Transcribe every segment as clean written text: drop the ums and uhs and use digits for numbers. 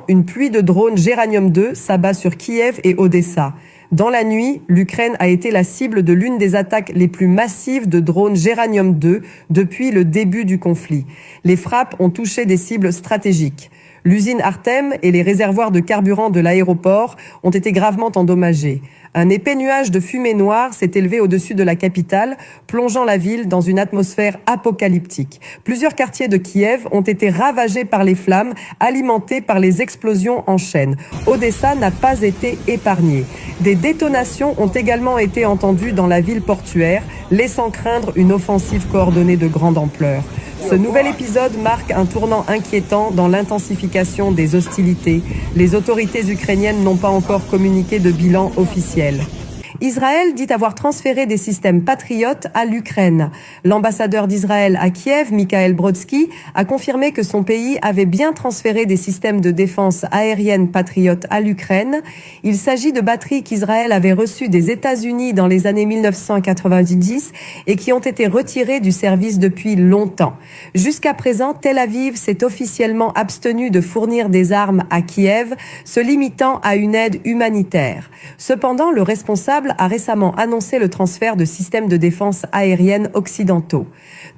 une pluie de drones Géranium-2 s'abat sur Kiev et Odessa. Dans la nuit, l'Ukraine a été la cible de l'une des attaques les plus massives de drones Géranium-2 depuis le début du conflit. Les frappes ont touché des cibles stratégiques. L'usine Artem et les réservoirs de carburant de l'aéroport ont été gravement endommagés. Un épais nuage de fumée noire s'est élevé au-dessus de la capitale, plongeant la ville dans une atmosphère apocalyptique. Plusieurs quartiers de Kiev ont été ravagés par les flammes, alimentées par les explosions en chaîne. Odessa n'a pas été épargnée. Des détonations ont également été entendues dans la ville portuaire, laissant craindre une offensive coordonnée de grande ampleur. Ce nouvel épisode marque un tournant inquiétant dans l'intensification des hostilités. Les autorités ukrainiennes n'ont pas encore communiqué de bilan officiel. Israël dit avoir transféré des systèmes Patriot à l'Ukraine. L'ambassadeur d'Israël à Kiev, Mikhail Brodsky, a confirmé que son pays avait bien transféré des systèmes de défense aérienne Patriot à l'Ukraine. Il s'agit de batteries qu'Israël avait reçues des États-Unis dans les années 1990 et qui ont été retirées du service depuis longtemps. Jusqu'à présent, Tel Aviv s'est officiellement abstenu de fournir des armes à Kiev, se limitant à une aide humanitaire. Cependant, le responsable a récemment annoncé le transfert de systèmes de défense aérienne occidentaux.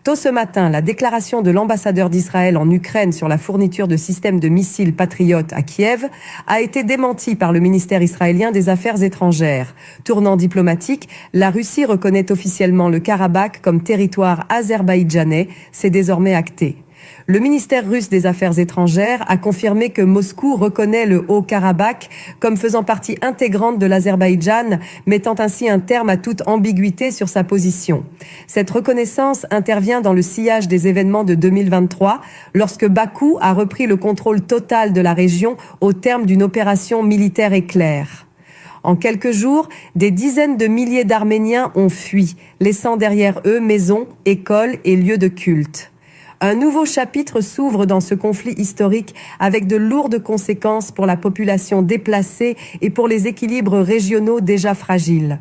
Tôt ce matin, la déclaration de l'ambassadeur d'Israël en Ukraine sur la fourniture de systèmes de missiles Patriot à Kiev a été démentie par le ministère israélien des Affaires étrangères. Tournant diplomatique, la Russie reconnaît officiellement le Karabakh comme territoire azerbaïdjanais. C'est désormais acté. Le ministère russe des Affaires étrangères a confirmé que Moscou reconnaît le Haut-Karabakh comme faisant partie intégrante de l'Azerbaïdjan, mettant ainsi un terme à toute ambiguïté sur sa position. Cette reconnaissance intervient dans le sillage des événements de 2023, lorsque Bakou a repris le contrôle total de la région au terme d'une opération militaire éclair. En quelques jours, des dizaines de milliers d'Arméniens ont fui, laissant derrière eux maisons, écoles et lieux de culte. Un nouveau chapitre s'ouvre dans ce conflit historique avec de lourdes conséquences pour la population déplacée et pour les équilibres régionaux déjà fragiles.